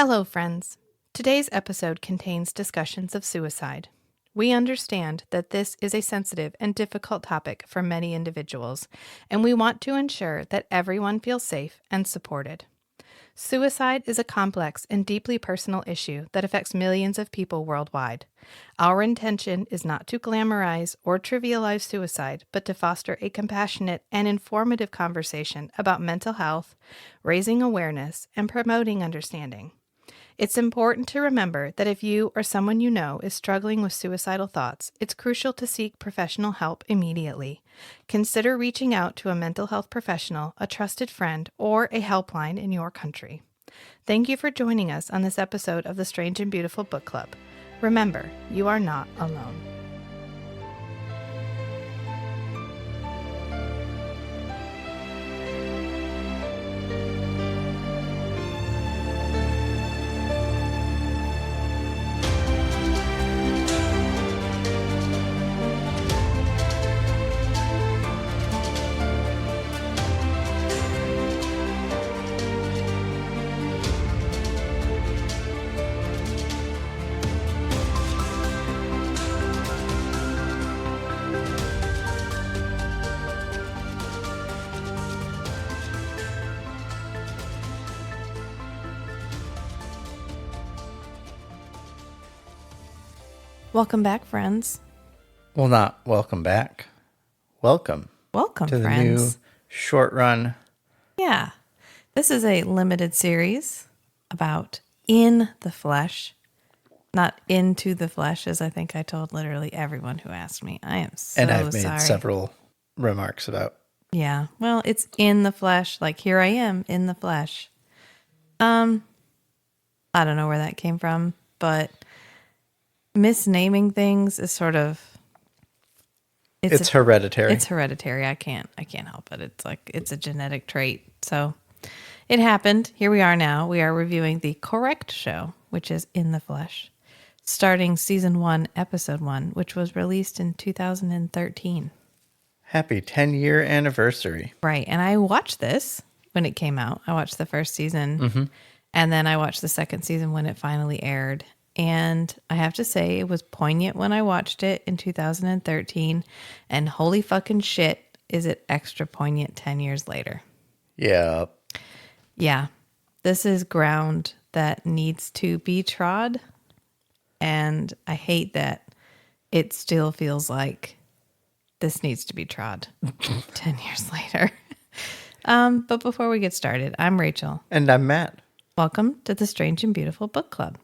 Hello, friends. Today's episode contains discussions of suicide. We understand that this is a sensitive and difficult topic for many individuals, and we want to ensure that everyone feels safe and supported. Suicide is a complex and deeply personal issue that affects millions of people worldwide. Our intention is not to glamorize or trivialize suicide, but to foster a compassionate and informative conversation about mental health, raising awareness, and promoting understanding. It's important to remember that if you or someone you know is struggling with suicidal thoughts, it's crucial to seek professional help immediately. Consider reaching out to a mental health professional, a trusted friend, or a helpline in your country. Thank you for joining us on this episode of the Strange and Beautiful Book Club. Remember, you are not alone. Welcome back, friends. Well, not welcome back. Welcome. Welcome, to friends. The new short run. Yeah. This is a limited series about in the flesh, not into the flesh, as I think I told literally everyone who asked me. I am so sorry. And I've made several remarks about. Yeah. Well, it's in the flesh. Like, here I am in the flesh. I don't know where that came from, but misnaming things is sort of it's hereditary. It's hereditary. I can't help it. It's like it's a genetic trait. So it happened. Here we are now. We are reviewing the correct show, which is In the Flesh, starting season 1, episode 1, which was released in 2013. Happy 10-year anniversary. Right. And I watched this when it came out. I watched the first season, and then I watched the second season when it finally aired. And I have to say, it was poignant when I watched it in 2013. And holy fucking shit, is it extra poignant 10 years later. Yeah. Yeah. This is ground that needs to be trod. And I hate that it still feels like this needs to be trod 10 years later. But before we get started, I'm Rachel. And I'm Matt. Welcome to the Strange and Beautiful Book Club.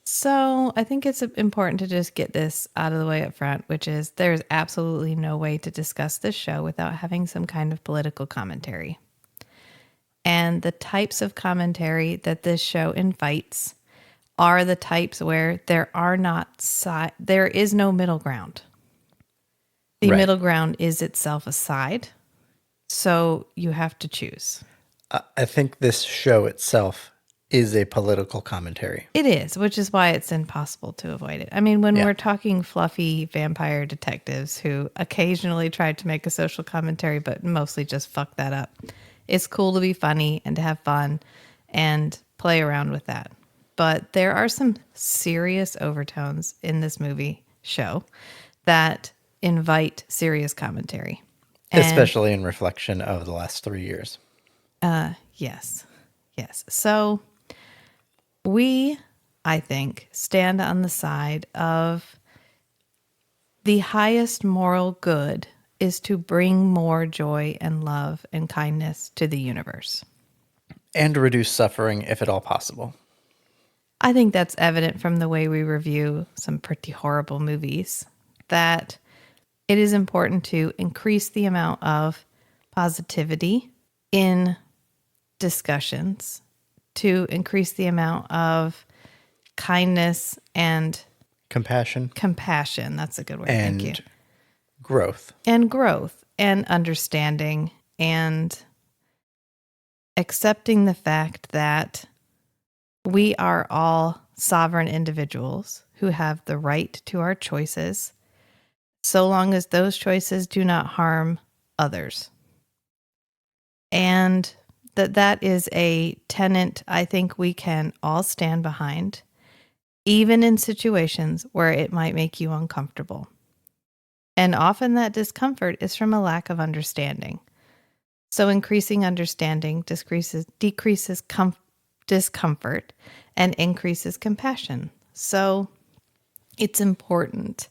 So I think it's important to just get this out of the way up front, which is there's absolutely no way to discuss this show without having some kind of political commentary. And the types of commentary that this show invites are the types where there is no middle ground. The middle ground is itself a side. So you have to choose. I think this show itself is a political commentary. It is, which is why it's impossible to avoid it. I mean, when we're talking fluffy vampire detectives who occasionally tried to make a social commentary, but mostly just fuck that up, it's cool to be funny and to have fun and play around with that. But there are some serious overtones in this show that invite serious commentary. Especially in reflection of the last 3 years. Yes. So we, I think, stand on the side of the highest moral good is to bring more joy and love and kindness to the universe. And reduce suffering if at all possible. I think that's evident from the way we review some pretty horrible movies, that it is important to increase the amount of positivity in discussions, to increase the amount of kindness and compassion. That's a good word. And thank you. Growth and understanding and accepting the fact that we are all sovereign individuals who have the right to our choices, so long as those choices do not harm others. And That is a tenet I think we can all stand behind, even in situations where it might make you uncomfortable. And often that discomfort is from a lack of understanding. So increasing understanding decreases discomfort and increases compassion. So it's important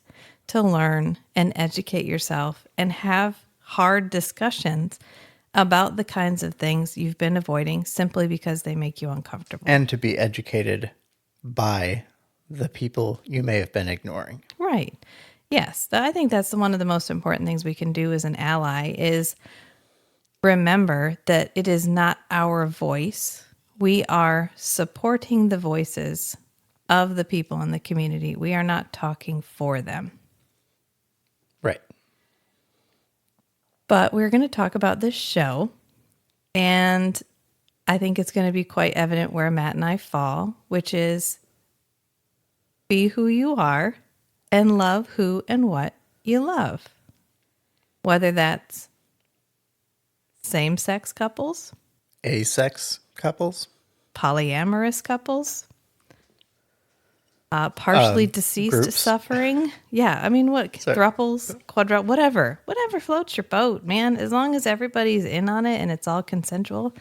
to learn and educate yourself and have hard discussions about the kinds of things you've been avoiding simply because they make you uncomfortable. And to be educated by the people you may have been ignoring. Right. Yes. I think that's one of the most important things we can do as an ally is remember that it is not our voice. We are supporting the voices of the people in the community. We are not talking for them. Right. But we're going to talk about this show, and I think it's going to be quite evident where Matt and I fall, which is be who you are and love who and what you love. Whether that's same-sex couples, Asex couples, polyamorous couples, partially deceased groups. Suffering. Yeah, I mean, what? Thruples, whatever floats your boat, man. As long as everybody's in on it and it's all consensual,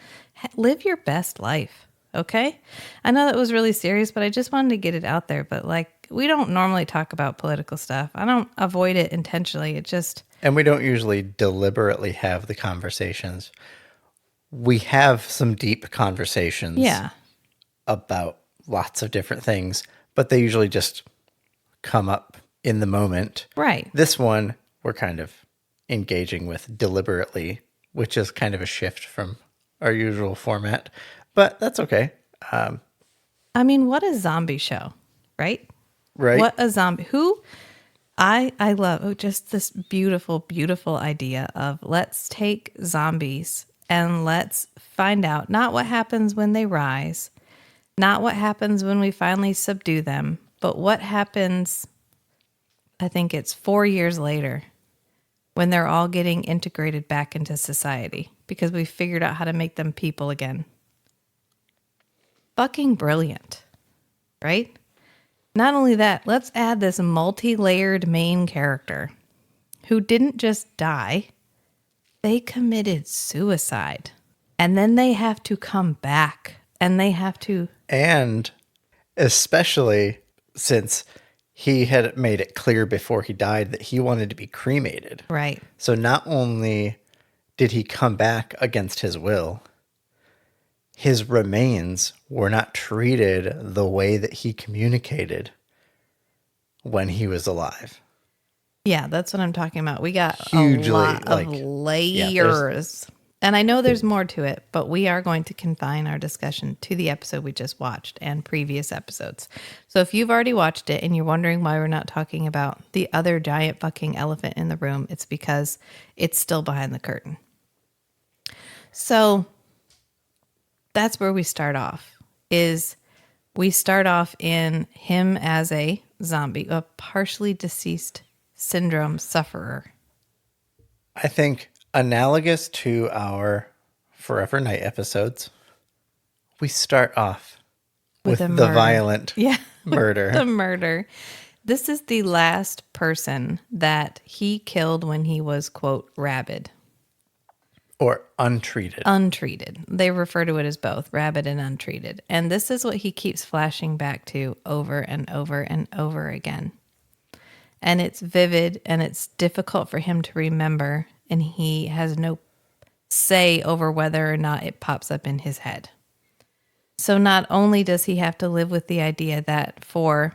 live your best life, okay? I know that was really serious, but I just wanted to get it out there. But, we don't normally talk about political stuff. I don't avoid it intentionally. It just... And we don't usually deliberately have the conversations. We have some deep conversations about lots of different things, but they usually just come up in the moment. Right. This one, we're kind of engaging with deliberately, which is kind of a shift from our usual format, but that's okay. I mean, what a zombie show, right? Right. What a zombie. I love just this beautiful, beautiful idea of let's take zombies and let's find out not what happens when they rise, not what happens when we finally subdue them, but what happens, I think it's 4 years later, when they're all getting integrated back into society because we figured out how to make them people again. Fucking brilliant, right? Not only that, let's add this multi-layered main character who didn't just die, they committed suicide. And then they have to come back and they have to... And especially since he had made it clear before he died that he wanted to be cremated. Right. So not only did he come back against his will, his remains were not treated the way that he communicated when he was alive. Yeah, that's what I'm talking about. We got Hugely, a lot of layers. And I know there's more to it, but we are going to confine our discussion to the episode we just watched and previous episodes. So if you've already watched it and you're wondering why we're not talking about the other giant fucking elephant in the room, it's because it's still behind the curtain. So that's where we start off, is we start off in him as a zombie, a partially deceased syndrome sufferer. I think analogous to our Forever Night episodes, we start off with the violent murder. The murder. This is the last person that he killed when he was, quote, rabid. Or untreated. Untreated. They refer to it as both, rabid and untreated. And this is what he keeps flashing back to over and over and over again. And it's vivid and it's difficult for him to remember. And he has no say over whether or not it pops up in his head. So not only does he have to live with the idea that for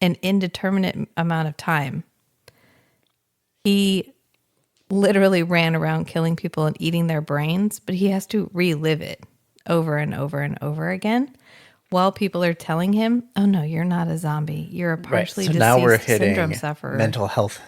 an indeterminate amount of time, he literally ran around killing people and eating their brains, but he has to relive it over and over and over again while people are telling him, oh no, you're not a zombie. You're a partially deceased now we're syndrome hitting sufferer. Mental health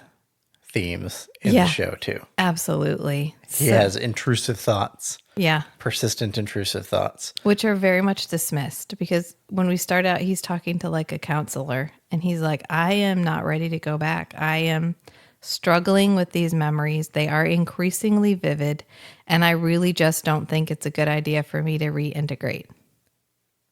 themes in the show too. Absolutely. He has intrusive thoughts. Yeah. Persistent intrusive thoughts. Which are very much dismissed because when we start out, he's talking to like a counselor and he's like, I am not ready to go back. I am struggling with these memories. They are increasingly vivid, and I really just don't think it's a good idea for me to reintegrate.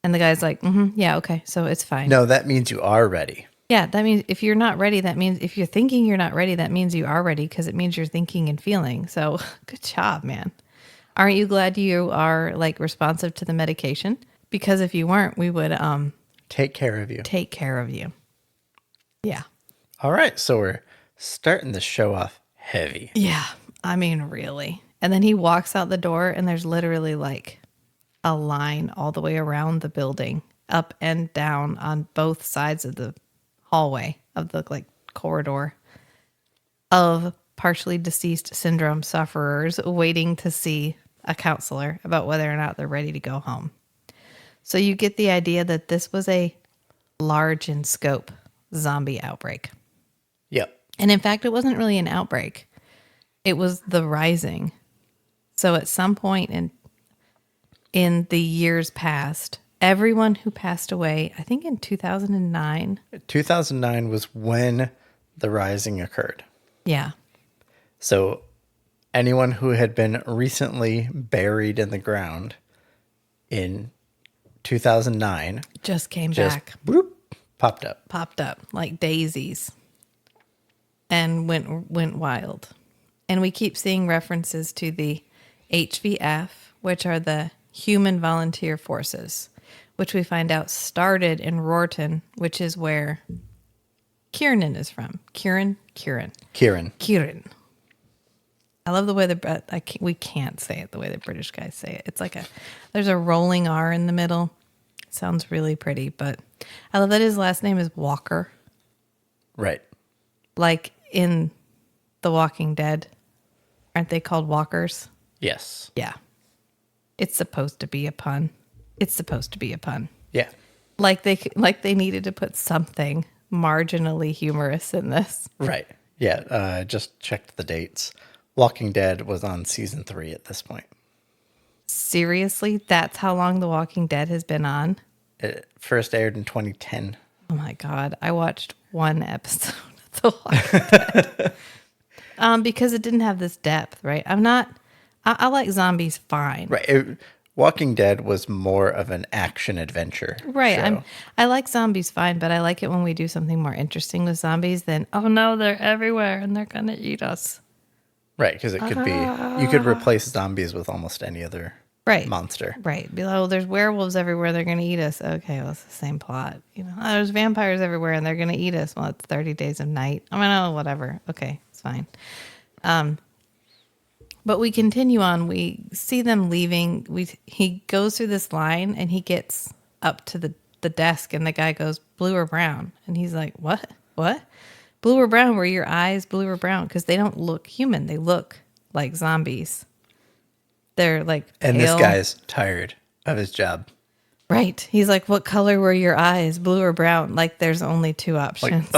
And the guy's like, yeah, okay, so it's fine. No, that means you are ready. Yeah, that means if you're not ready, that means if you're thinking you're not ready, that means you are ready because it means you're thinking and feeling. So good job, man. Aren't you glad you are like responsive to the medication? Because if you weren't, we would take care of you. Take care of you. Yeah. All right, so we're starting the show off heavy. Yeah, I mean, really. And then he walks out the door and there's literally like a line all the way around the building, up and down on both sides of the hallway of the like corridor of partially deceased syndrome sufferers waiting to see a counselor about whether or not they're ready to go home. So you get the idea that this was a large in scope zombie outbreak. Yep. And in fact, it wasn't really an outbreak. It was the rising. So at some point in the years past, everyone who passed away, I think in 2009. 2009 was when the rising occurred. Yeah. So anyone who had been recently buried in the ground in 2009 just came back. Whoop, popped up like daisies and went wild. And we keep seeing references to the HVF, which are the Human Volunteer Forces, which we find out started in Rorton, which is where Kieran is from. Kieran. I love the way we can't say it the way the British guys say it. It's like there's a rolling R in the middle. It sounds really pretty, but I love that his last name is Walker. Right. Like in The Walking Dead. Aren't they called walkers? Yes. Yeah. It's supposed to be a pun. Yeah. Like they needed to put something marginally humorous in this. Right. Yeah. Just checked the dates. Walking Dead was on season 3 at this point. Seriously? That's how long The Walking Dead has been on? It first aired in 2010. Oh my God. I watched one episode of The Walking Dead. Because it didn't have this depth, right? I like zombies fine. Right. Walking Dead was more of an action adventure. Right. Show. I like zombies fine, but I like it when we do something more interesting with zombies than, oh no, they're everywhere and they're going to eat us. Right. Because it could be, you could replace zombies with almost any other monster. Right. Be like, oh, there's werewolves everywhere. They're going to eat us. Okay. Well, it's the same plot. You know, oh, there's vampires everywhere and they're going to eat us. Well, it's 30 Days of Night. I mean, oh, whatever. Okay. It's fine. But we continue on. We see them leaving. He goes through this line and he gets up to the desk and the guy goes, blue or brown? And he's like, what? Blue or brown? Were your eyes blue or brown? Because they don't look human. They look like zombies. They're like pale. And this guy's tired of his job. Right. He's like, what color were your eyes? Blue or brown? Like there's only two options.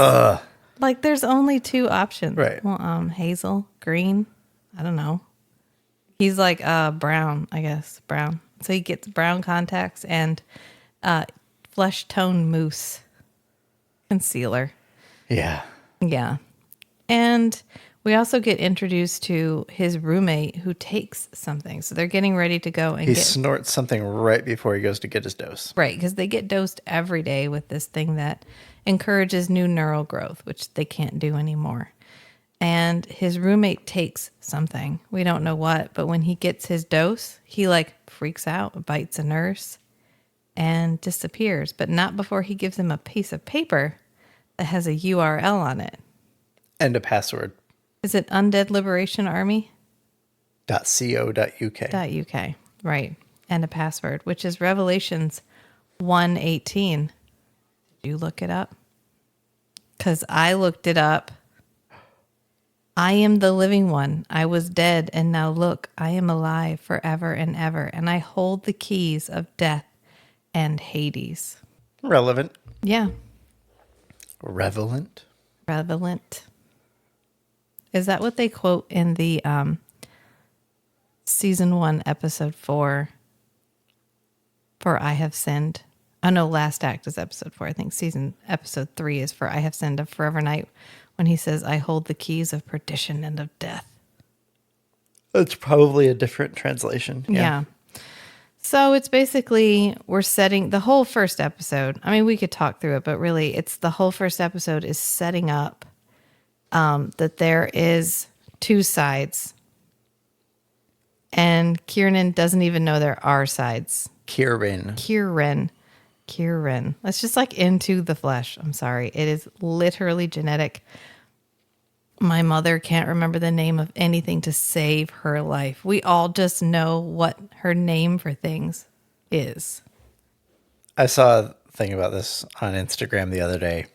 Like there's only two options. Right. Well, hazel, green. I don't know. He's like brown, I guess. Brown. So he gets brown contacts and flesh tone mousse concealer. Yeah. Yeah. And we also get introduced to his roommate who takes something. So they're getting ready to go and he snorts something right before he goes to get his dose. Right, because they get dosed every day with this thing that encourages new neural growth, which they can't do anymore. And his roommate takes something. We don't know what, but when he gets his dose, he like freaks out, bites a nurse, and disappears. But not before he gives him a piece of paper that has a URL on it. And a password. Is it Undead Liberation Army? .co.uk. .uk, right. And a password, which is Revelations 1:18. Did you look it up? Because I looked it up. I am the living one. I was dead, and now look, I am alive forever and ever, and I hold the keys of death and Hades. Relevant. Yeah. Relevant. Is that what they quote in the season 1, episode 4 for I Have Sinned? Oh no, last act is episode 4. I think episode 3 is for I Have Sinned, a Forever Night, when he says, I hold the keys of perdition and of death. It's probably a different translation. Yeah. So it's basically, we're setting the whole first episode. I mean, we could talk through it, but really it's the whole first episode is setting up that there is two sides. And Kieran doesn't even know there are sides. Kieran. That's just like into the flesh. I'm sorry. It is literally genetic. My mother can't remember the name of anything to save her life. We all just know what her name for things is. I saw a thing about this on Instagram the other day.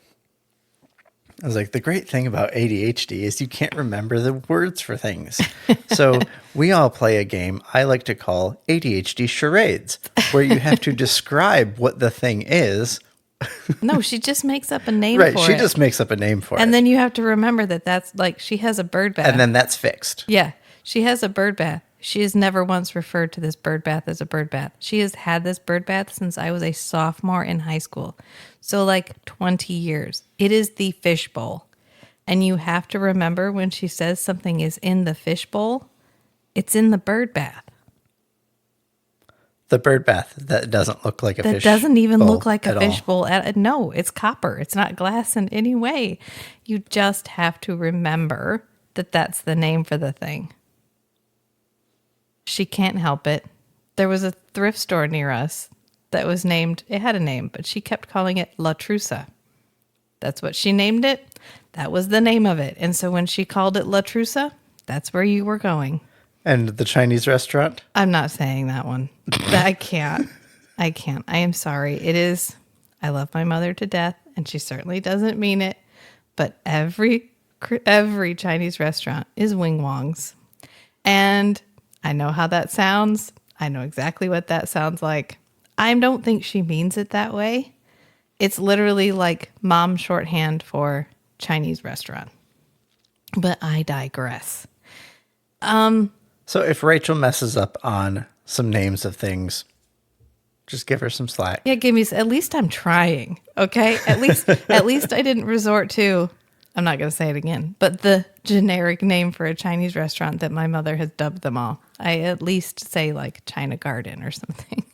I was like, the great thing about ADHD is you can't remember the words for things. So we all play a game I like to call ADHD charades, where you have to describe what the thing is. No, she just makes up a name for it. Right, she just makes up a name for it. And then you have to remember that that's like, she has a bird bath. And then that's fixed. Yeah, she has a bird bath. She has never once referred to this bird bath as a bird bath. She has had this bird bath since I was a sophomore in high school. So like 20 years. It is the fish bowl. And you have to remember when she says something is in the fish bowl, it's in the bird bath. The bird bath that doesn't look like a fish bowl. That doesn't even look like a fish bowl. No, it's copper. It's not glass in any way. You just have to remember that that's the name for the thing. She can't help it. There was a thrift store near us that was named, it had a name, but she kept calling it La Trusa. That's what she named it. That was the name of it. And so when she called it La Trusa, that's where you were going. And the Chinese restaurant? I'm not saying that one. I can't. I am sorry. It is, I love my mother to death, and she certainly doesn't mean it. But every Chinese restaurant is Wing Wong's. And I know how that sounds. I know exactly what that sounds like. I don't think she means it that way. It's literally like mom shorthand for Chinese restaurant. But I digress. So if Rachel messes up on some names of things, just give her some slack. Yeah, at least I'm trying. Okay? At least I didn't resort to, I'm not going to say it again, but the generic name for a Chinese restaurant that my mother has dubbed them all. I at least say like China Garden or something.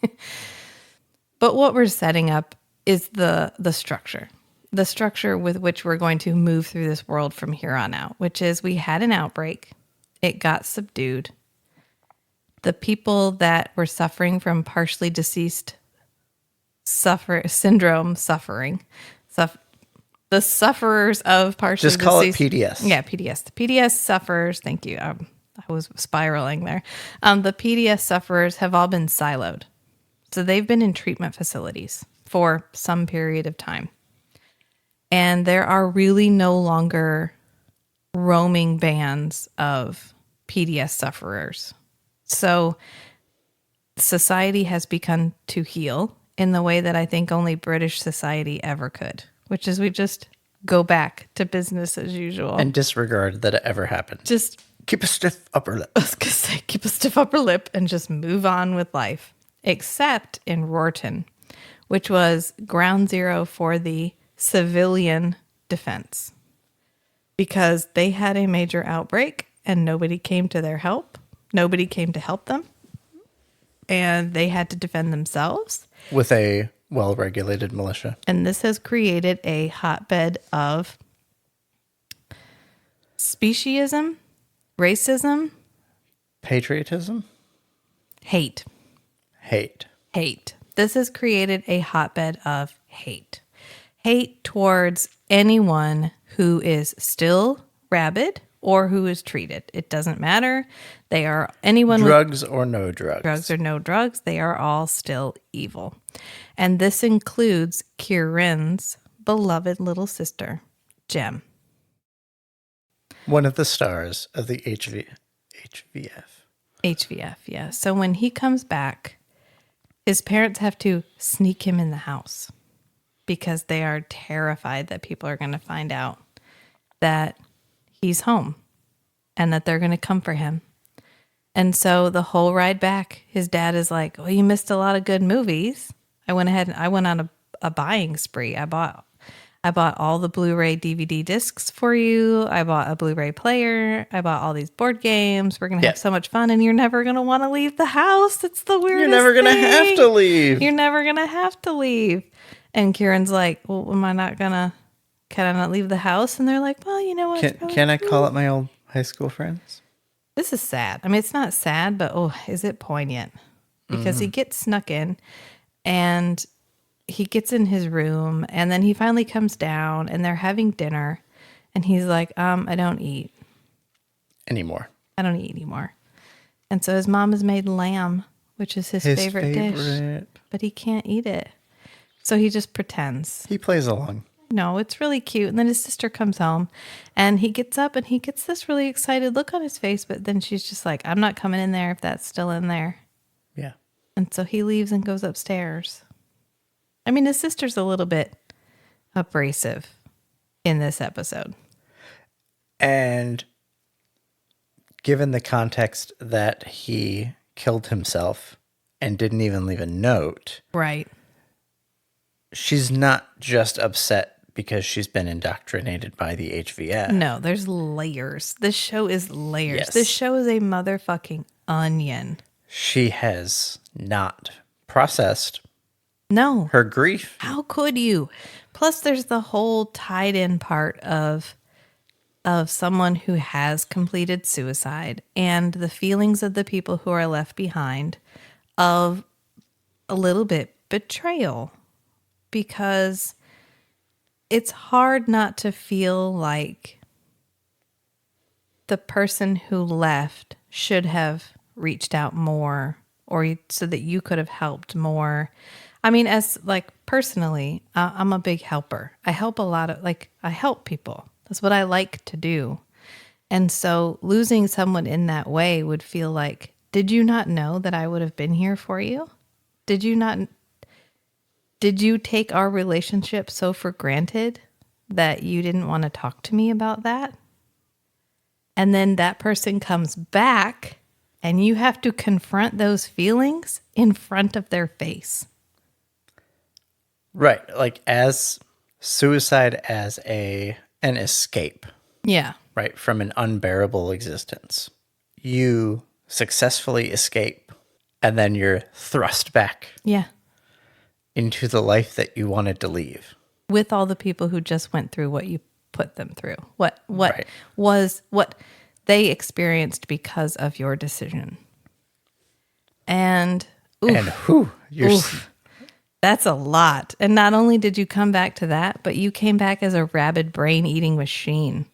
But what we're setting up is the structure. The structure with which we're going to move through this world from here on out, which is we had an outbreak. It got subdued. The people that were suffering from partially deceased syndrome, the sufferers of partially deceased. Just call it PDS. Yeah, PDS. The PDS sufferers, thank you. I was spiraling there. The PDS sufferers have all been siloed. So they've been in treatment facilities for some period of time. And there are really no longer roaming bands of PDS sufferers. So society has begun to heal in the way that I think only British society ever could, which is we just go back to business as usual. And disregard that it ever happened. Just keep a stiff upper lip. I was going to say, keep a stiff upper lip and just move on with life. Except in Rorton, which was ground zero for the civilian defense. Because they had a major outbreak and nobody came to their help. Nobody came to help them. And they had to defend themselves. With a well-regulated militia. And this has created a hotbed of speciesism, racism, patriotism, hate. This has created a hotbed of hate. Hate towards anyone who is still rabid or who is treated. It doesn't matter. They are anyone drugs or no drugs. Drugs or no drugs. They are all still evil. And this includes Kieran's beloved little sister, Jem. One of the stars of the HVF. HVF, yeah. So when he comes back, his parents have to sneak him in the house because they are terrified that people are going to find out that he's home and that they're going to come for him. And so the whole ride back, his dad is like, well, you missed a lot of good movies. I went on a buying spree. I I bought all the Blu-ray DVD discs for you. I bought a Blu-ray player. I bought all these board games. We're going to have so much fun, and you're never going to want to leave the house. It's the weirdest You're never going to have to leave. You're never going to have to leave. And Kieran's like, well, can I not leave the house? And they're like, well, you know what? Can I call up my old high school friends? This is sad. I mean, it's not sad, but is it poignant? Because he gets snuck in, and he gets in his room, and then he finally comes down, and they're having dinner, and he's like, I don't eat anymore. I don't eat anymore. And so his mom has made lamb, which is his favorite dish, but he can't eat it. So he just pretends. He plays along. No, it's really cute. And then his sister comes home, and he gets up, and he gets this really excited look on his face, but then she's just like, I'm not coming in there if that's still in there. Yeah. And so he leaves and goes upstairs. I mean, his sister's a little bit abrasive in this episode. And given the context that he killed himself and didn't even leave a note. Right. She's not just upset because she's been indoctrinated by the HVF. No, there's layers. This show is layers. Yes. This show is a motherfucking onion. She has not processed her grief. How could you? Plus, there's the whole tied in part of someone who has completed suicide and the feelings of the people who are left behind of a little bit betrayal, because it's hard not to feel like the person who left should have reached out more, or so that you could have helped more. I mean, as like personally, I'm a big helper. I help a lot of, I help people. That's what I like to do. And so losing someone in that way would feel like, did you not know that I would have been here for you? Did you take our relationship so for granted that you didn't want to talk to me about that? And then that person comes back and you have to confront those feelings in front of their face. Right. Like as suicide as an escape. Yeah. Right. From an unbearable existence. You successfully escape and then you're thrust back. Yeah. Into the life that you wanted to leave. With all the people who just went through what you put them through. What right. was what they experienced because of your decision. And that's a lot. And not only did you come back to that, but you came back as a rabid brain-eating machine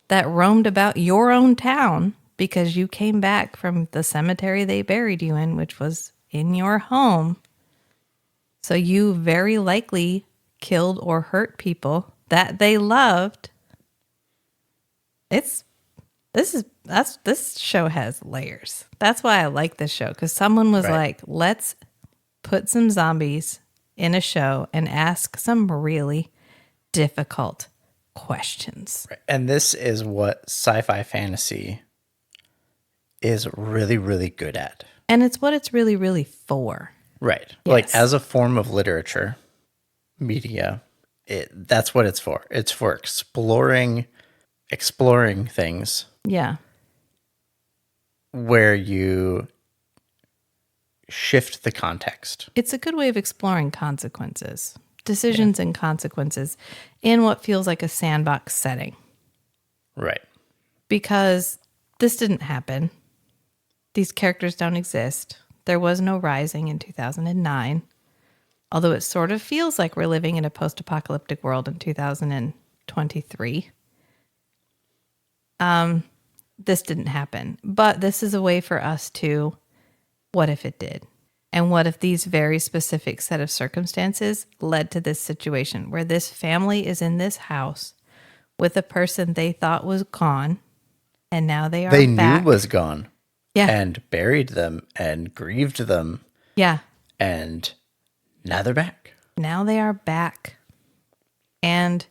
that roamed about your own town because you came back from the cemetery they buried you in, which was in your home. So you very likely killed or hurt people that they loved. This show has layers. That's why I like this show, because someone was like, let's put some zombies in a show and ask some really difficult questions. Right. And this is what sci-fi fantasy is really, really good at. And it's what it's really, really for. Right. Yes. Like as a form of literature, media, that's what it's for. It's for exploring things. Yeah. Where you shift the context. It's a good way of exploring consequences, decisions and consequences in what feels like a sandbox setting. Right. Because this didn't happen. These characters don't exist. There was no Rising in 2009, although it sort of feels like we're living in a post-apocalyptic world in 2023. This didn't happen, but this is a way for us to, what if it did? And what if these very specific set of circumstances led to this situation where this family is in this house with a person they thought was gone, and now they knew was gone. Yeah. And buried them and grieved them. Yeah. And now they're back. Now they are back. And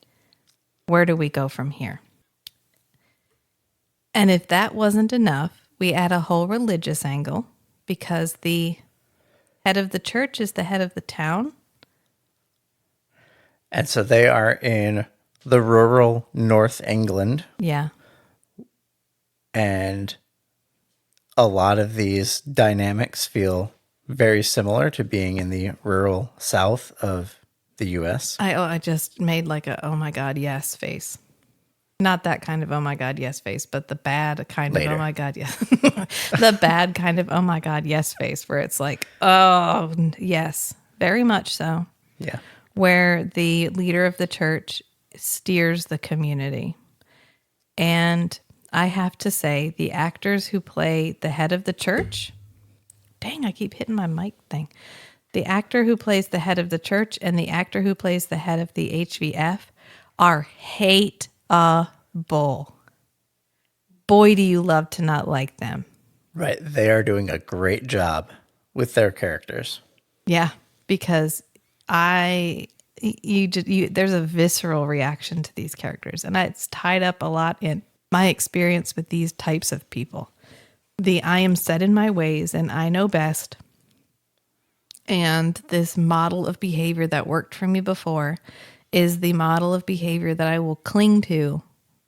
where do we go from here? And if that wasn't enough, we add a whole religious angle, because the head of the church is the head of the town. And so they are in the rural North England. Yeah. And a lot of these dynamics feel very similar to being in the rural South of the U.S. I just made like a, oh my God, yes face. Not that kind of, oh my God, yes face, but the bad kind Later. of, oh my God, yes. The bad kind of, oh my God, yes face, where it's like, oh, yes, very much so. Yeah. Where the leader of the church steers the community. And I have to say, the actors who play the head of the church, dang, I keep hitting my mic thing. The actor who plays the head of the church and the actor who plays the head of the HVF are hateable. Boy, do you love to not like them. Right. They are doing a great job with their characters. Yeah, because there's a visceral reaction to these characters, and it's tied up a lot in my experience with these types of people. I am set in my ways and I know best. And this model of behavior that worked for me before is the model of behavior that I will cling to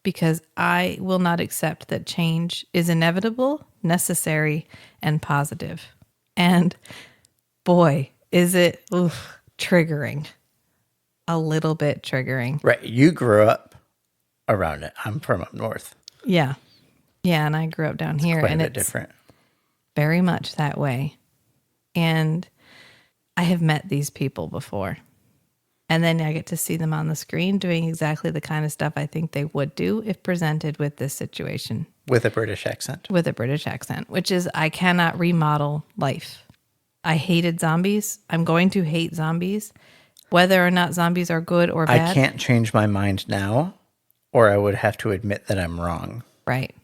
because I will not accept that change is inevitable, necessary, and positive. And boy, is it triggering. A little bit triggering. Right. You grew up around it. I'm from up north. Yeah. Yeah, and I grew up down here. Quite and a bit it's different. Very much that way. And I have met these people before. And then I get to see them on the screen doing exactly the kind of stuff I think they would do if presented with this situation. With a British accent. With a British accent, which is I cannot remodel life. I hated zombies. I'm going to hate zombies, whether or not zombies are good or bad. I can't change my mind now, or I would have to admit that I'm wrong. Right.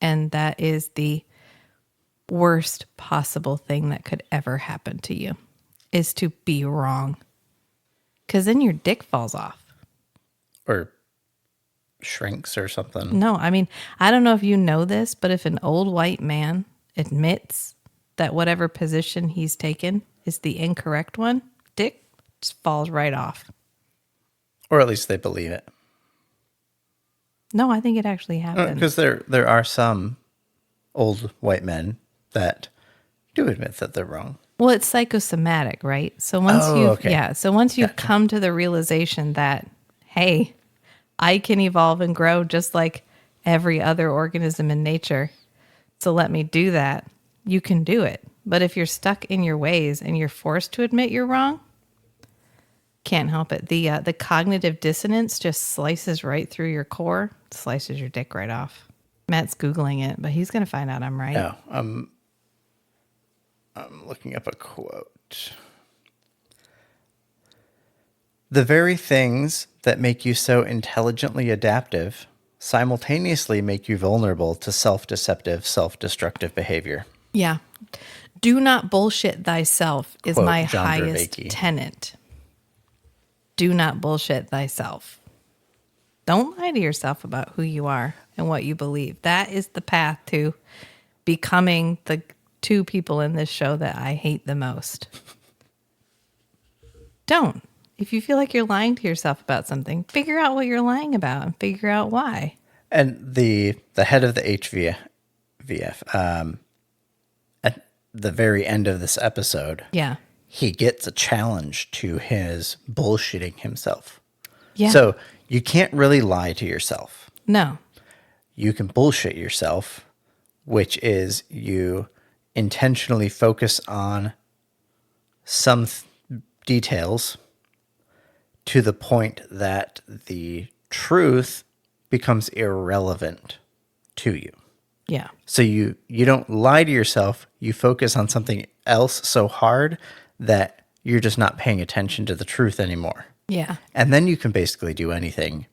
And that is the worst possible thing that could ever happen to you, is to be wrong. Because then your dick falls off. Or shrinks or something. No, I mean, I don't know if you know this, but if an old white man admits that whatever position he's taken is the incorrect one, dick just falls right off. Or at least they believe it. No, I think it actually happened. Because there are some old white men that do admit that they're wrong. Well, it's psychosomatic, right? So once you've come to the realization that, hey, I can evolve and grow just like every other organism in nature, so let me do that, you can do it. But if you're stuck in your ways and you're forced to admit you're wrong, can't help it. The cognitive dissonance just slices right through your core, slices your dick right off. Matt's Googling it, but he's going to find out I'm right. No, I'm looking up a quote. The very things that make you so intelligently adaptive simultaneously make you vulnerable to self-deceptive, self-destructive behavior. Yeah. Do not bullshit thyself is Quote, my John highest Vervaeke. tenet. Do not bullshit thyself. Don't lie to yourself about who you are and what you believe. That is the path to becoming the two people in this show that I hate the most. Don't. If you feel like you're lying to yourself about something, figure out what you're lying about and figure out why. And the head of the HVF, at the very end of this episode, Yeah. he gets a challenge to his bullshitting himself. Yeah. So you can't really lie to yourself. No. You can bullshit yourself, which is you intentionally focus on some details to the point that the truth becomes irrelevant to you. Yeah. So you don't lie to yourself. You focus on something else so hard that you're just not paying attention to the truth anymore. Yeah. And then you can basically do anything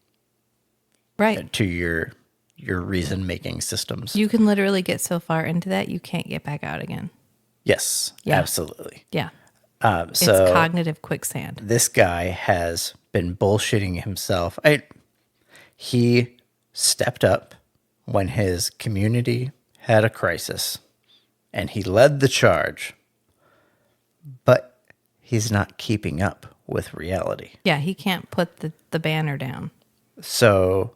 Right. to your reason-making systems. You can literally get so far into that, you can't get back out again. Yes, Yeah. absolutely. Yeah. So It's cognitive quicksand. this guy has been bullshitting himself. He stepped up when his community had a crisis, and he led the charge. But he's not keeping up with reality. Yeah, he can't put the banner down. So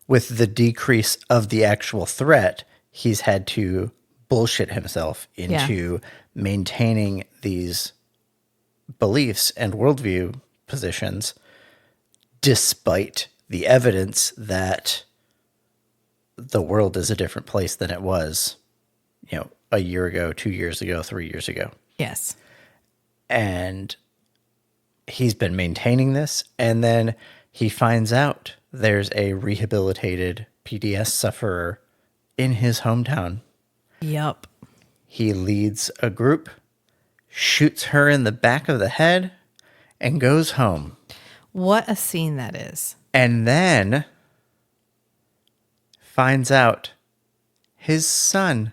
with the decrease of the actual threat, he's had to bullshit himself into maintaining these beliefs and worldview positions despite the evidence that the world is a different place than it was, a year ago, 2 years ago, 3 years ago. Yes. And he's been maintaining this, and then he finds out there's a rehabilitated PDS sufferer in his hometown. Yep. He leads a group, shoots her in the back of the head, and goes home. What a scene that is. And then finds out his son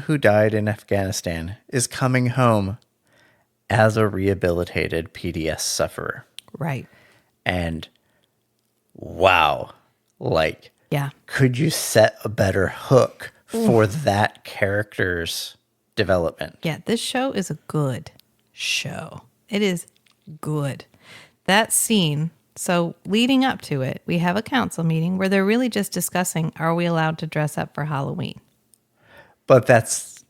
who died in Afghanistan is coming home as a rehabilitated PDS sufferer. Right. And wow, yeah. Could you set a better hook for that character's development? Yeah, this show is a good show. It is good. That scene, so leading up to it, we have a council meeting where they're really just discussing, are we allowed to dress up for Halloween? But that's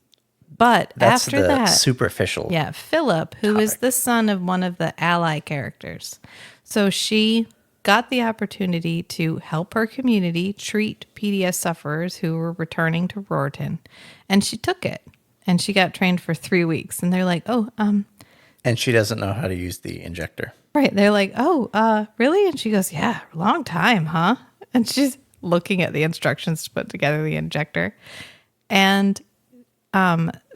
after the that, superficial. Yeah, Philip, who is the son of one of the ally characters. So she got the opportunity to help her community treat PDS sufferers who were returning to Rorton. And she took it. And she got trained for 3 weeks. And they're like, And she doesn't know how to use the injector. Right. They're like, really? And she goes, yeah, long time, huh? And she's looking at the instructions to put together the injector. And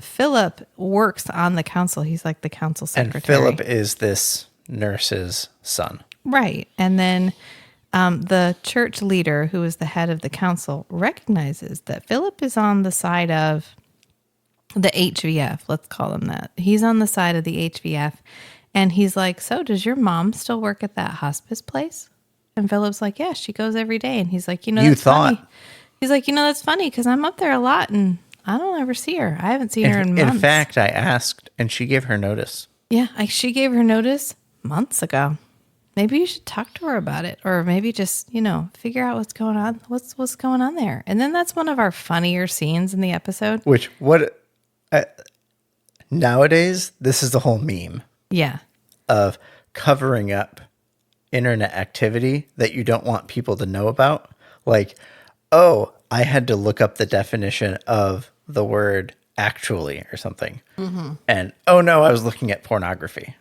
Philip works on the council. He's like the council secretary. And Philip is this nurse's son. Right. And then the church leader, who is the head of the council, recognizes that Philip is on the side of the HVF. Let's call him that. He's on the side of the HVF. And he's like, so does your mom still work at that hospice place? And Philip's like, yeah, she goes every day. And he's like, that's funny. He's like, that's funny because I'm up there a lot and I don't ever see her. I haven't seen her in months. In fact, I asked and she gave her notice. Yeah, she gave her notice months ago. Maybe you should talk to her about it, or maybe just, figure out what's going on. What's going on there? And then that's one of our funnier scenes in the episode. Nowadays, this is the whole meme. Yeah. Of covering up internet activity that you don't want people to know about. Like, oh, I had to look up the definition of the word actually or something. Mm-hmm. And, oh no, I was looking at pornography.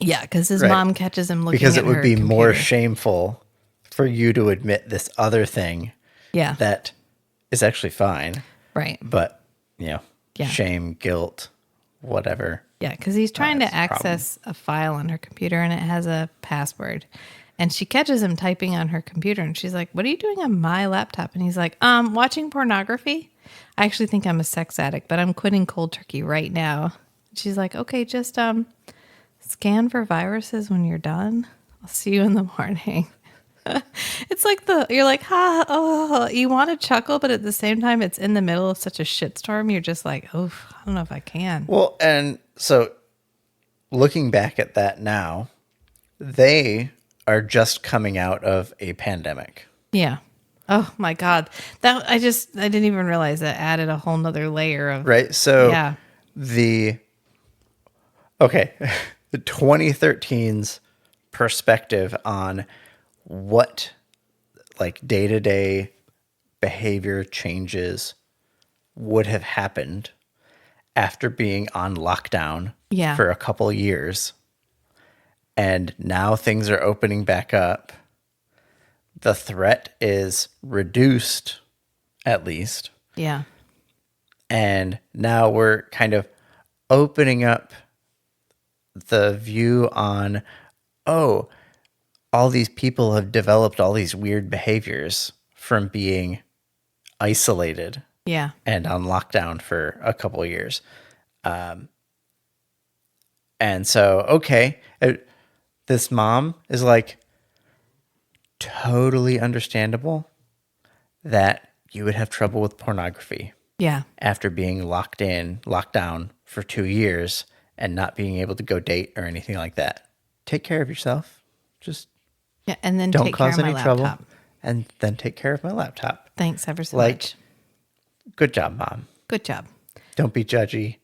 Yeah, because his mom catches him looking at her Because it would be computer. more shameful for you to admit this other thing. Yeah. That is actually fine. Right. But, shame, guilt, whatever. Yeah, because he's trying to access a file on her computer and it has a password. And she catches him typing on her computer and she's like, what are you doing on my laptop? And he's like, watching pornography. I actually think I'm a sex addict, but I'm quitting cold turkey right now. She's like, okay, just scan for viruses when you're done. I'll see you in the morning. It's like you're like, you want to chuckle, but at the same time, it's in the middle of such a shitstorm. You're just like, I don't know if I can. Well, and so looking back at that now, they are just coming out of a pandemic. Yeah. Oh my God. I didn't even realize that added a whole nother layer of. Right. So yeah. the 2013's perspective on what day-to-day behavior changes would have happened after being on lockdown for a couple years. And now things are opening back up. The threat is reduced, at least. Yeah. And now we're kind of opening up the view on, all these people have developed all these weird behaviors from being isolated. Yeah. And on lockdown for a couple of years. And so, this mom is like, totally understandable that you would have trouble with pornography. Yeah. After being locked down for 2 years and not being able to go date or anything like that. Take care of yourself. Just and then don't take care cause of my any trouble. laptop. And then take care of my laptop. Thanks ever so much. Good job, Mom. Good job. Don't be judgy.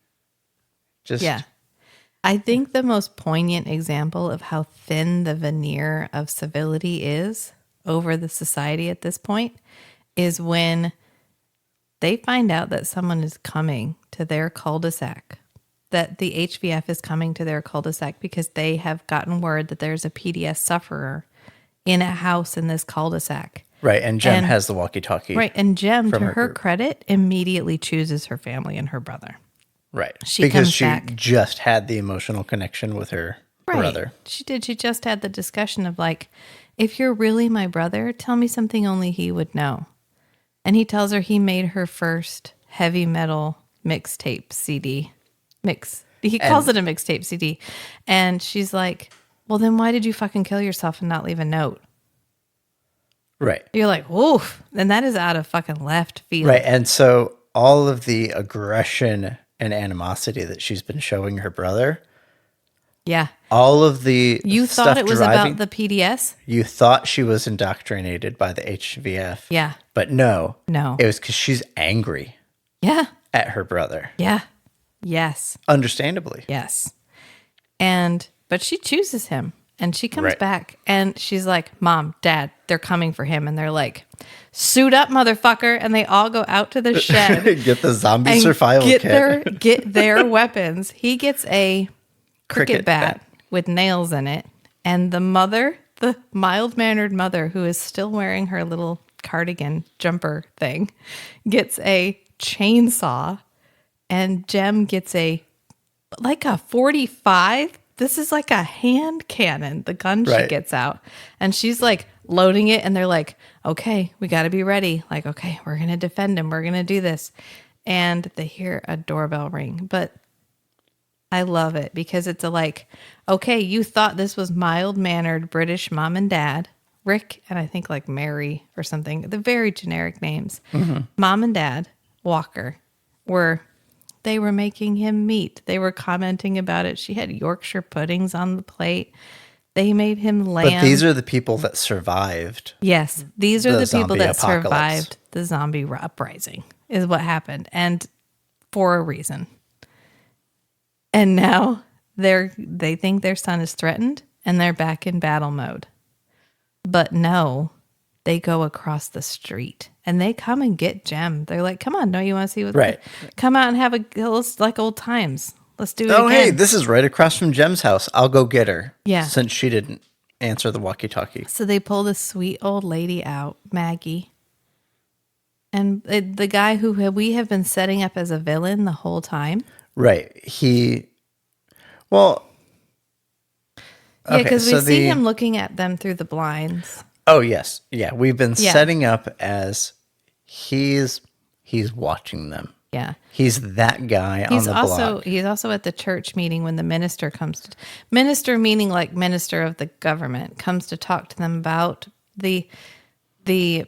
Yeah. I think the most poignant example of how thin the veneer of civility is over the society at this point is when they find out that someone is coming to their cul-de-sac, that the HVF is coming to their cul-de-sac because they have gotten word that there's a PDS sufferer in a house in this cul-de-sac. Right, and Jem has the walkie-talkie. Right, and Jem, to her group. credit, immediately chooses her family and her brother. Right, She because comes she back. just had the emotional connection with her brother. She did. She just had the discussion of like, if you're really my brother, tell me something only he would know. And he tells her he made her first heavy metal mixtape CD. He calls it a mixtape CD. And she's like, well, then why did you fucking kill yourself and not leave a note? Right. You're like, woof. And that is out of fucking left field. Right. And so all of the aggression and animosity that she's been showing her brother. Yeah. All of the You stuff thought it was driving, about the PDS? You thought she was indoctrinated by the HVF. Yeah. But no. No. It was because she's angry. Yeah. At her brother. Yeah. Yes. Understandably. Yes. But she chooses him. And she comes Right. back and she's like, Mom, Dad, they're coming for him. And they're like, suit up, motherfucker. And they all go out to the shed. Get the zombie and survival kit. Get their weapons. He gets a cricket bat with nails in it. And the mother, the mild-mannered mother who is still wearing her little cardigan jumper thing, gets a chainsaw. And Jem gets a 45. This is like a hand cannon, the gun she gets out. And she's like loading it. And they're like, okay, we got to be ready. Like, okay, we're going to defend him. We're going to do this. And they hear a doorbell ring. But I love it because it's okay, you thought this was mild-mannered British mom and dad, Rick and I think like Mary or something, the very generic names. Mm-hmm. Mom and dad, Walker, they were making him meat. They were commenting about it. She had Yorkshire puddings on the plate. They made him lamb. But these are the people that survived. Yes, these are the people that apocalypse. survived the zombie uprising is what happened. And for a reason. And now they think their son is threatened and they're back in battle mode. But no, they go across the street and they come and get Jem. They're like, come on, don't you want to see what? Right. Come out and have let's like old times. Let's do it again. Hey, again. this is right across from Jem's house. I'll go get her. Yeah. Since she didn't answer the walkie-talkie. So they pull this sweet old lady out, Maggie. And the guy who we have been setting up as a villain the whole time. Right. Yeah, because we see him looking at them through the blinds. Oh, yes. Yeah, we've been setting up as he's watching them. Yeah. He's that guy on the block. He's also at the church meeting when the minister comes. Minister meaning like minister of the government comes to talk to them about the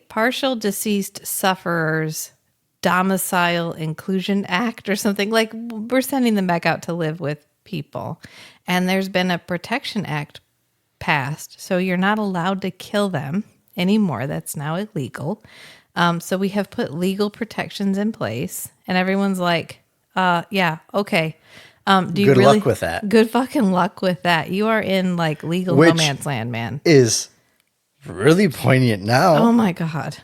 Partial Deceased Sufferers Domicile Inclusion Act or something. Like we're sending them back out to live with people. And there's been a Protection Act passed. So you're not allowed to kill them anymore. That's now illegal. So we have put legal protections in place. And everyone's like, yeah, okay. Good luck with that. Good fucking luck with that. You are in like legal no man's land, man. Is really poignant now. Oh my God.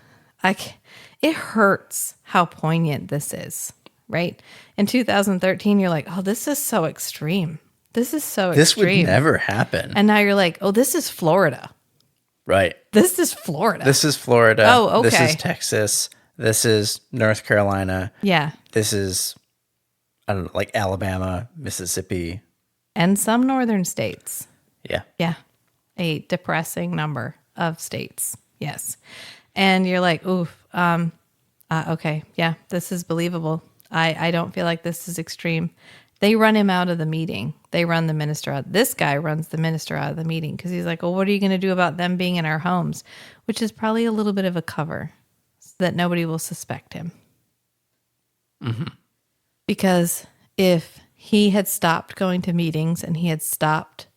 It hurts how poignant this is, right? In 2013, you're like, oh, this is so extreme. This is so extreme. This would never happen. And now you're like, oh, this is Florida. Right. This is Florida. This is Florida. Oh, okay. This is Texas. This is North Carolina. Yeah. This is, I don't know, like Alabama, Mississippi. And some northern states. Yeah. Yeah. A depressing number of states. Yes. And you're like, oof, okay. Yeah, this is believable. I don't feel like this is extreme. They run him out of the meeting. They run the minister out. This guy runs the minister out of the meeting because he's like, well, what are you going to do about them being in our homes? Which is probably a little bit of a cover so that nobody will suspect him. Mm-hmm. Because if he had stopped going to meetings and he had stopped,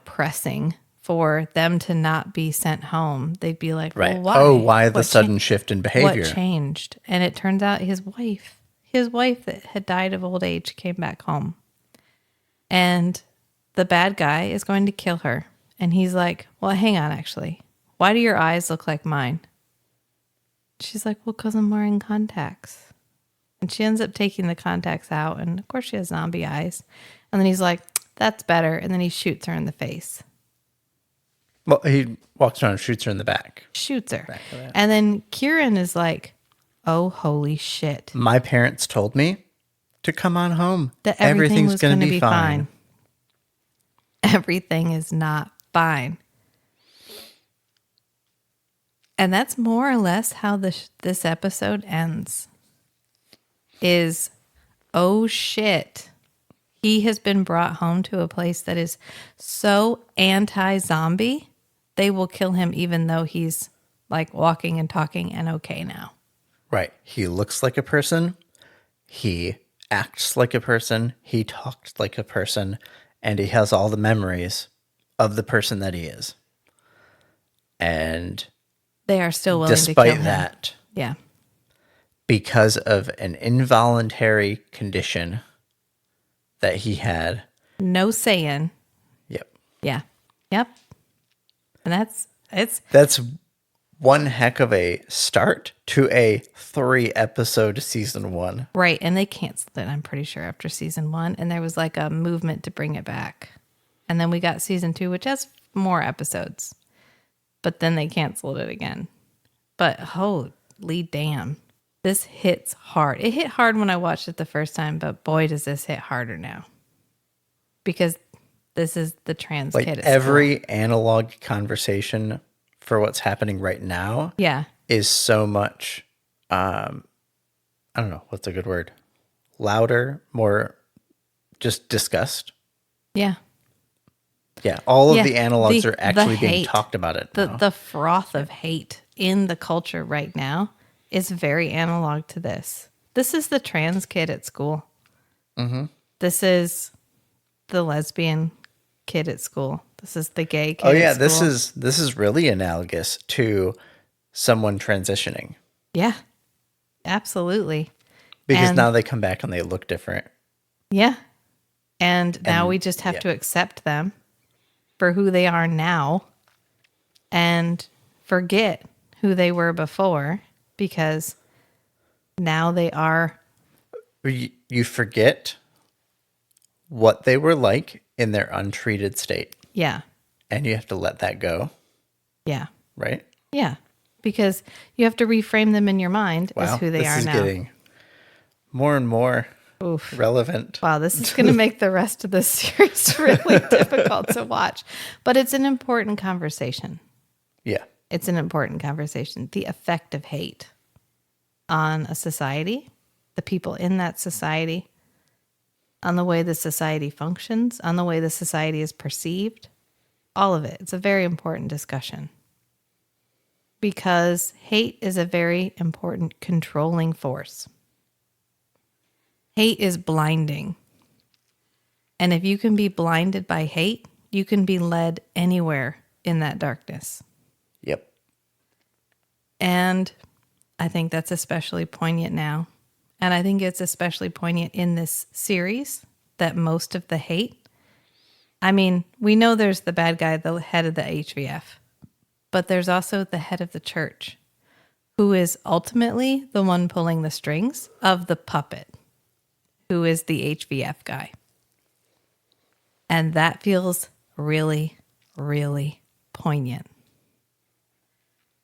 pressing for them to not be sent home, they'd be like, Right. well, why? Oh, why the sudden shift in behavior? What changed? And it turns out his wife that had died of old age came back home. And the bad guy is going to kill her. And he's like, well, hang on, actually. Why do your eyes look like mine? She's like, well, because I'm wearing contacts. And she ends up taking the contacts out. And of course she has zombie eyes. And then he's like, that's better. And then he shoots her in the face. Well, he walks around and shoots her in the back. Shoots her. And then Kieran is like, oh, holy shit. My parents told me to come on home. That everything's going to be fine. Everything is not fine. And that's more or less how this episode ends. Is, oh shit. He has been brought home to a place that is so anti-zombie, they will kill him even though he's like walking and talking and okay now. Right. He looks like a person. He acts like a person. He talks like a person. And he has all the memories of the person that he is. And they are still willing to kill him. Despite that, yeah, because of an involuntary condition that he had. No saying. Yep. Yeah. Yep. And that's one heck of a start to a 3-episode season 1. Right. And they canceled it, I'm pretty sure, after season 1. And there was like a movement to bring it back. And then we got season 2, which has more episodes. But then they canceled it again. But holy damn. This hits hard. It hit hard when I watched it the first time, but boy, does this hit harder now. Because this is the trans kid at every school. Analog conversation for what's happening right now is so much, I don't know, what's a good word? Louder, more just discussed. Yeah. Yeah, all of the analogs are actually being talked about it now. The froth of hate in the culture right now is very analog to this. This is the trans kid at school. Mm-hmm. This is the lesbian kid at school. This is the gay kid at school. This is really analogous to someone transitioning. Yeah, absolutely. Because now they come back and they look different. Yeah. And now we just have to accept them for who they are now and forget who they were before, because now they are. You forget what they were like in their untreated state. Yeah. And you have to let that go. Yeah. Right? Yeah. Because you have to reframe them in your mind as who they are now. This is getting more and more relevant. Wow, this is going to make the rest of the series really difficult to watch. But it's an important conversation. Yeah. It's an important conversation. The effect of hate on a society, the people in that society, on the way the society functions, on the way the society is perceived, all of it. It's a very important discussion. Because hate is a very important controlling force. Hate is blinding. And if you can be blinded by hate, you can be led anywhere in that darkness. Yep. And I think that's especially poignant now. And I think it's especially poignant in this series, that most of the hate. I mean, we know there's the bad guy, the head of the HVF, but there's also the head of the church, who is ultimately the one pulling the strings of the puppet, who is the HVF guy. And that feels really, really poignant.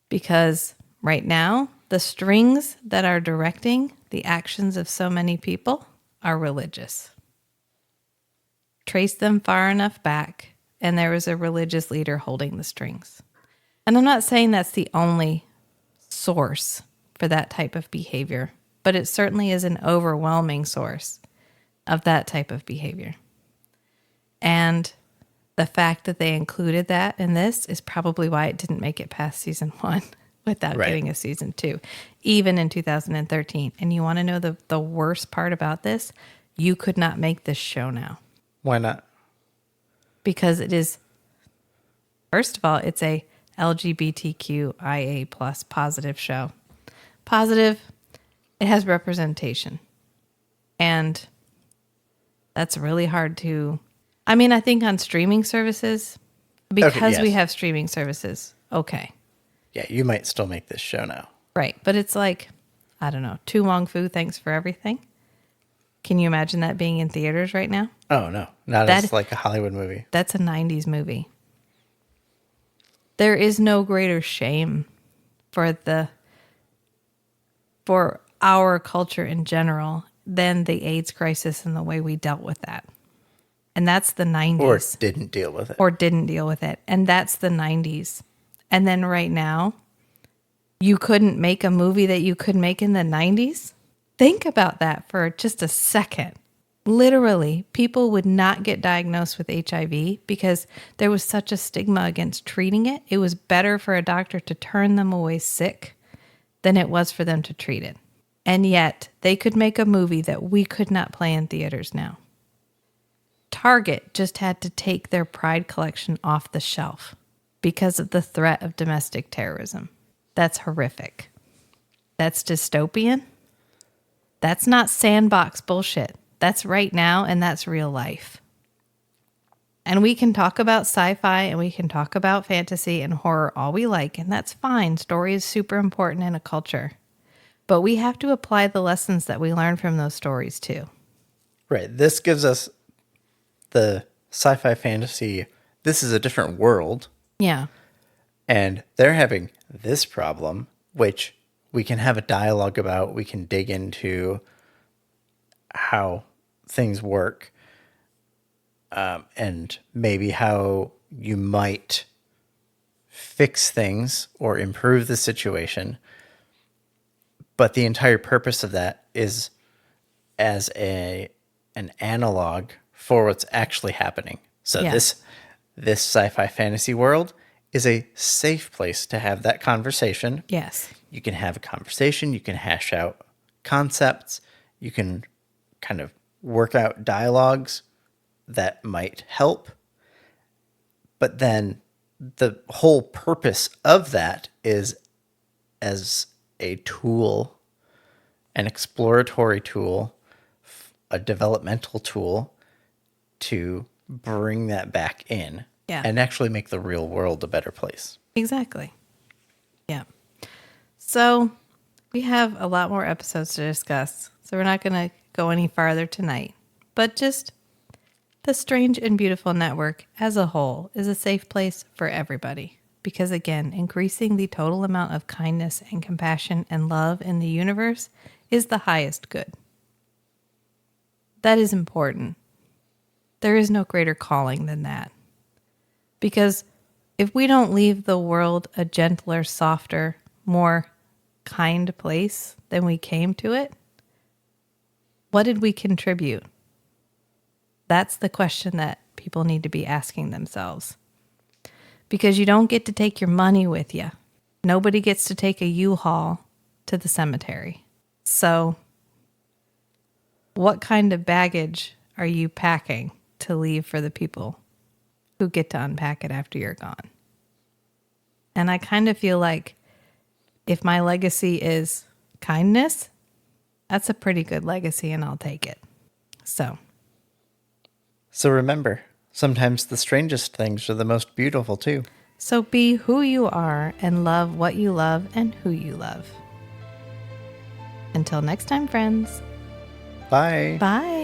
Because right now, the strings that are directing the actions of so many people are religious. Trace them far enough back, and there is a religious leader holding the strings. And I'm not saying that's the only source for that type of behavior, but it certainly is an overwhelming source of that type of behavior. And the fact that they included that in this is probably why it didn't make it past season 1 without getting a season 2, even in 2013. And you want to know the worst part about this? you could not make this show now. Why not? Because it is, first of all, it's a LGBTQIA plus positive show. Positive, it has representation. And that's really hard to, I mean, I think on streaming services, because we have streaming services, okay. Yeah, you might still make this show now. Right. But it's like, I don't know, Tu Wong Fu, thanks for everything. Can you imagine that being in theaters right now? Oh, no. Not as like a Hollywood movie. That's a 90s movie. There is no greater shame for our culture in general than the AIDS crisis and the way we dealt with that. And that's the 90s. Or didn't deal with it. And that's the 90s. And then right now, you couldn't make a movie that you could make in the 90s? Think about that for just a second. Literally, people would not get diagnosed with HIV because there was such a stigma against treating it. It was better for a doctor to turn them away sick than it was for them to treat it. And yet, they could make a movie that we could not play in theaters now. Target just had to take their Pride collection off the shelf because of the threat of domestic terrorism. That's horrific. That's dystopian. That's not sandbox bullshit. That's right now, and that's real life. And we can talk about sci-fi, and we can talk about fantasy and horror all we like, and that's fine. Story is super important in a culture. But we have to apply the lessons that we learn from those stories, too. Right. This gives us the sci-fi fantasy. This is a different world. Yeah. And they're having this problem, which we can have a dialogue about. We can dig into how things work, and maybe how you might fix things or improve the situation. But the entire purpose of that is as an analog for what's actually happening. So this sci-fi fantasy world is a safe place to have that conversation. Yes. You can have a conversation. You can hash out concepts. You can kind of work out dialogues that might help. But then the whole purpose of that is as a tool, an exploratory tool, a developmental tool to bring that back in and actually make the real world a better place. Exactly. Yeah. So we have a lot more episodes to discuss, so we're not going to go any farther tonight. But just the Strange and Beautiful Network as a whole is a safe place for everybody. Because again, increasing the total amount of kindness and compassion and love in the universe is the highest good. That is important. There is no greater calling than that. Because if we don't leave the world a gentler, softer, more kind place than we came to it, what did we contribute? That's the question that people need to be asking themselves. Because you don't get to take your money with you. Nobody gets to take a U-Haul to the cemetery. So, what kind of baggage are you packing to leave for the people who get to unpack it after you're gone? And I kind of feel like if my legacy is kindness, that's a pretty good legacy and I'll take it. So remember, sometimes the strangest things are the most beautiful too. So be who you are and love what you love and who you love. Until next time, friends. Bye. Bye.